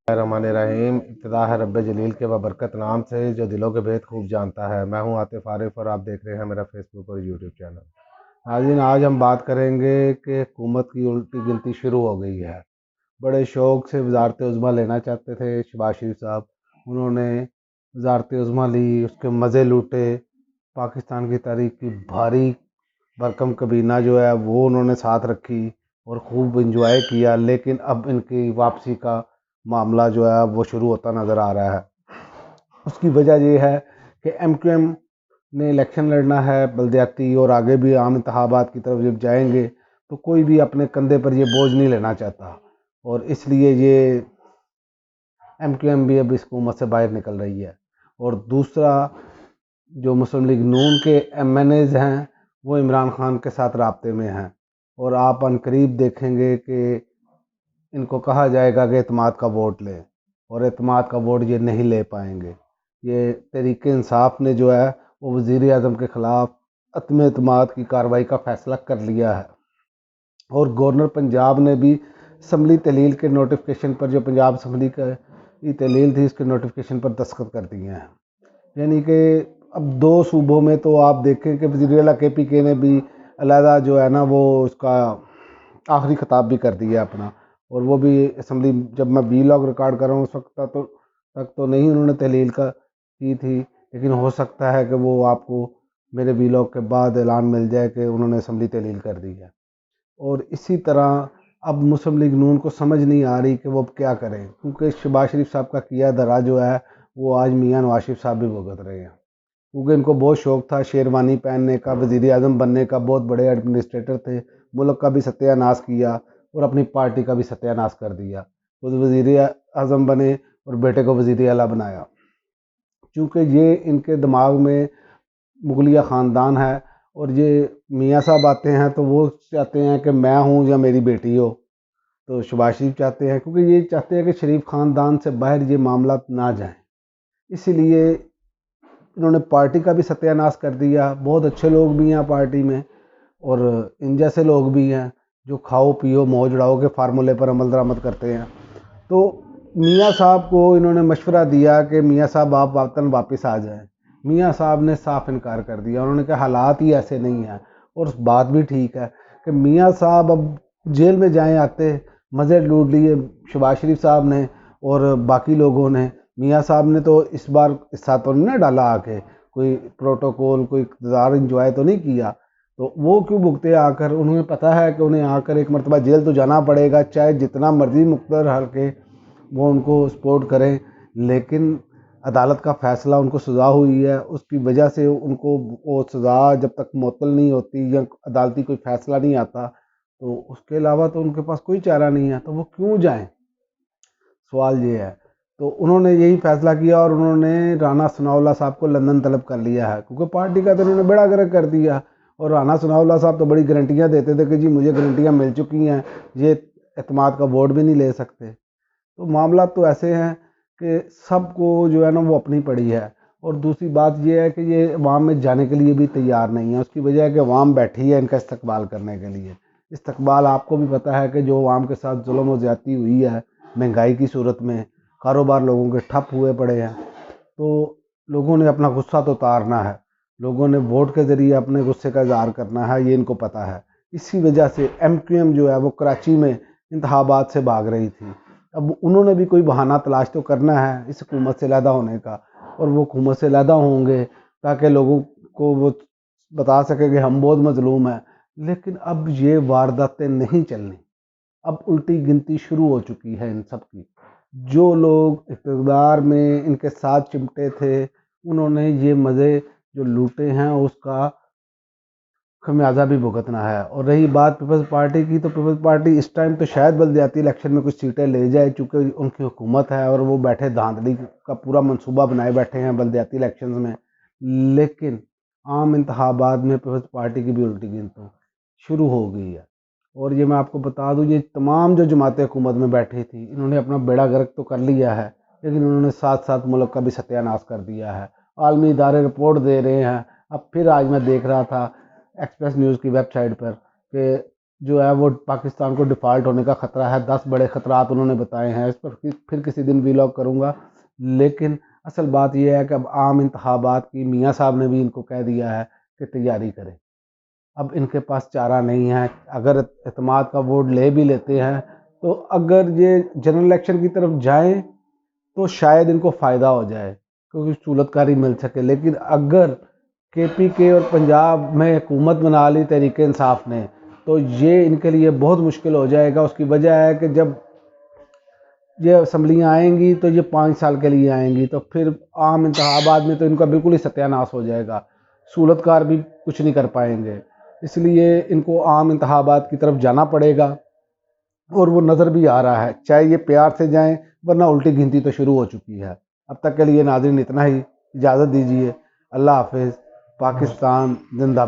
रहीम। इब्तिदा है रब्बे जलील के बबरकत नाम से जो दिलों के भेद खूब जानता है। मैं हूं आतिफ आरिफ और आप देख रहे हैं मेरा फेसबुक और यूट्यूब चैनल। नाज़रीन, आज हम बात करेंगे कि हुकूमत की उल्टी गिनती शुरू हो गई है। बड़े शौक़ से वजारत उज़्मा लेना चाहते थे शहबाज शरीफ साहब। उन्होंने वजारत उज़्मा ली, उसके मज़े लूटे। पाकिस्तान की तारीख की भारी भरकम कबीना जो है वो उन्होंने साथ रखी और खूब इंजॉय किया। लेकिन अब इनकी वापसी का मामला जो है वो शुरू होता नज़र आ रहा है। उसकी वजह ये है कि MQM ने इलेक्शन लड़ना है बलदियाती, और आगे भी आम इंतखाबात की तरफ जब जाएंगे तो कोई भी अपने कंधे पर ये बोझ नहीं लेना चाहता, और इसलिए ये MQM भी अब इस हुकूमत से बाहर निकल रही है। और दूसरा, जो मुस्लिम लीग नून के MNAs हैं वो इमरान खान के साथ राब्ते में हैं, और आप अनकरीब देखेंगे कि इनको कहा जाएगा कि एतमाद का वोट लें, और एतमाद का वोट ये नहीं ले पाएंगे। ये तहरीक इंसाफ ने जो है वो वज़ीर आज़म के ख़िलाफ़ अदम एतमाद की कार्रवाई का फ़ैसला कर लिया है, और गवर्नर पंजाब ने भी असम्बली तहलील के नोटिफिकेशन पर, जो पंजाब असम्बली का तहलील थी उसके नोटिफिकेशन पर दस्तखत कर दिए हैं। यानी कि अब दो सूबों में तो आप देखें कि वज़ीर आला KPK ने भी अलहदा जो है ना वो उसका आखिरी खिताब भी कर दिया अपना, और वो भी असम्बली, जब मैं वीलॉग रिकॉर्ड कर रहा हूँ उस वक्त तक तो नहीं उन्होंने तहलील का की थी, लेकिन हो सकता है कि वो आपको मेरे वीलॉग के बाद ऐलान मिल जाए कि उन्होंने असम्बली तहलील कर दी है। और इसी तरह अब मुस्लिम लीग नून को समझ नहीं आ रही कि वो अब क्या करें, क्योंकि शहबाज शरीफ साहब का किया धरा जो है वो आज मियां नवाज शरीफ साहब भी भुगत रहे हैं। क्योंकि इनको बहुत शौक़ था शेरवानी पहनने का, वज़ीर आज़म बनने का, बहुत बड़े एडमिनिस्ट्रेटर थे, मुल्क का भी सत्यानाश किया और अपनी पार्टी का भी सत्यानाश कर दिया। खुद वज़ीर आज़म बने और बेटे को वज़ीर आला बनाया। चूँकि ये इनके दिमाग में मुगलिया ख़ानदान है, और ये मियाँ साहब आते हैं तो वो चाहते हैं कि मैं हूँ या मेरी बेटी हो। तो शहबाज शरीफ चाहते हैं, क्योंकि ये चाहते हैं कि शरीफ ख़ानदान से बाहर ये मामला ना जाएं, इसीलिए इन्होंने पार्टी का भी सत्यानाश कर दिया। बहुत अच्छे लोग भी हैं पार्टी में, और इन जैसे लोग भी हैं जो खाओ पियो मौज उड़ाओ के फार्मूले पर अमल दरामद करते हैं। तो मियाँ साहब को इन्होंने मशवरा दिया कि मियाँ साहब आप वतन वापस आ जाएं। मियाँ साहब ने साफ इनकार कर दिया। उन्होंने कहा हालात ही ऐसे नहीं हैं, और बात भी ठीक है कि मियाँ साहब अब जेल में जाएं आते, मज़े लूट लिए शहबाज शरीफ साहब ने और बाकी लोगों ने। मियाँ साहब ने तो इस बार हिस्सा तो नहीं ना डाला, आके कोई प्रोटोकॉल, कोई इक़्तिदार इंजॉय तो नहीं किया, तो वो क्यों भुगते आकर। उन्हें पता है कि उन्हें आकर एक मरतबा जेल तो जाना पड़ेगा, चाहे जितना मर्जी मुक़्तदर हल्के वो उनको सपोर्ट करें, लेकिन अदालत का फ़ैसला, उनको सज़ा हुई है, उसकी वजह से उनको वो सज़ा जब तक मुअत्तल नहीं होती या अदालती कोई फ़ैसला नहीं आता, तो उसके अलावा तो उनके पास कोई चारा नहीं है, तो वो क्यों जाएं, सवाल ये है। तो उन्होंने यही फ़ैसला किया, और उन्होंने राना सनाउल्लाह साहब को लंदन तलब कर लिया है, क्योंकि पार्टी का तो उन्होंने बेड़ा गर्क कर दिया। और राना सनाउल्लाह साहब तो बड़ी गारंटियाँ देते थे कि जी मुझे गारंटियाँ मिल चुकी हैं, ये एतमाद का वोट भी नहीं ले सकते। तो मामला तो ऐसे हैं कि सबको जो है ना वो अपनी पड़ी है। और दूसरी बात ये है कि ये अवाम में जाने के लिए भी तैयार नहीं है। उसकी वजह है कि अवाम बैठी है इनका इस्तकबाल करने के लिए। इस्तकबाल आपको भी पता है कि जो अवाम के साथ जुल्म और ज़्यादती हुई है महंगाई की सूरत में, कारोबार लोगों के ठप हुए पड़े हैं, तो लोगों ने अपना गुस्सा तो उतारना है, लोगों ने वोट के ज़रिए अपने गुस्से का इज़हार करना है, ये इनको पता है। इसी वजह से MQM जो है वो कराची में इंतखाबात से भाग रही थी। अब उन्होंने भी कोई बहाना तलाश तो करना है इस हुकूमत से अलहदा होने का, और वो हुकूमत से अलहदा होंगे ताकि लोगों को वो बता सके कि हम बहुत मजलूम हैं। लेकिन अब ये वारदातें नहीं चलनी, अब उल्टी गिनती शुरू हो चुकी है इन सब की। जो लोग इक़्तिदार में इनके साथ चिमटे थे, उन्होंने ये मज़े जो लूटे हैं उसका खमियाजा भी भुगतना है। और रही बात पीपल्स पार्टी की, तो पीपल्स पार्टी इस टाइम तो शायद बल्दियाती इलेक्शन में कुछ सीटें ले जाए, चूँकि उनकी हुकूमत है और वो बैठे धांधली का पूरा मंसूबा बनाए बैठे हैं बल्दियाती इलेक्शन में। लेकिन आम इंतखाबात में पीपल्स पार्टी की भी उल्टी गिनती शुरू हो गई है। और ये मैं आपको बता दूं, ये तमाम जो जमातें हुकूमत में बैठी थी, इन्होंने अपना बेड़ा गर्क तो कर लिया है, लेकिन उन्होंने साथ साथ मुल्क का भी सत्यानाश कर दिया है। आलमी इदारे रिपोर्ट दे रहे हैं। अब फिर आज मैं देख रहा था एक्सप्रेस न्यूज़ की वेबसाइट पर कि जो है वो पाकिस्तान को डिफ़ॉल्ट होने का ख़तरा है। 10 बड़े ख़तरात उन्होंने बताए हैं, इस पर फिर किसी दिन वीलॉग करूँगा। लेकिन असल बात यह है कि अब आम इंतखाबात की मियाँ साहब ने भी इनको कह दिया है कि तैयारी करें। अब इनके पास चारा नहीं है। अगर एतमाद का वोट ले भी लेते हैं तो अगर ये जनरल इलेक्शन की तरफ जाएं तो शायद इनको फ़ायदा हो जाए क्योंकि सूलतकारी मिल सके। लेकिन अगर KPK और पंजाब में हुकूमत बना ली तहरीक इंसाफ ने तो ये इनके लिए बहुत मुश्किल हो जाएगा। उसकी वजह है कि जब ये असम्बलियाँ आएंगी तो ये 5 साल के लिए आएंगी, तो फिर आम इंतखाबात में तो इनका बिल्कुल ही सत्यानाश हो जाएगा। सूलतकार भी कुछ नहीं कर पाएंगे। इसलिए इनको आम इंतखाबात की तरफ जाना पड़ेगा और वो नज़र भी आ रहा है, चाहे ये प्यार से जाएं वरना उल्टी गिनती तो शुरू हो चुकी है। अब तक के लिए नाज़रीन इतना ही, इजाज़त दीजिए। अल्लाह हाफिज़। पाकिस्तान जिंदाबाद।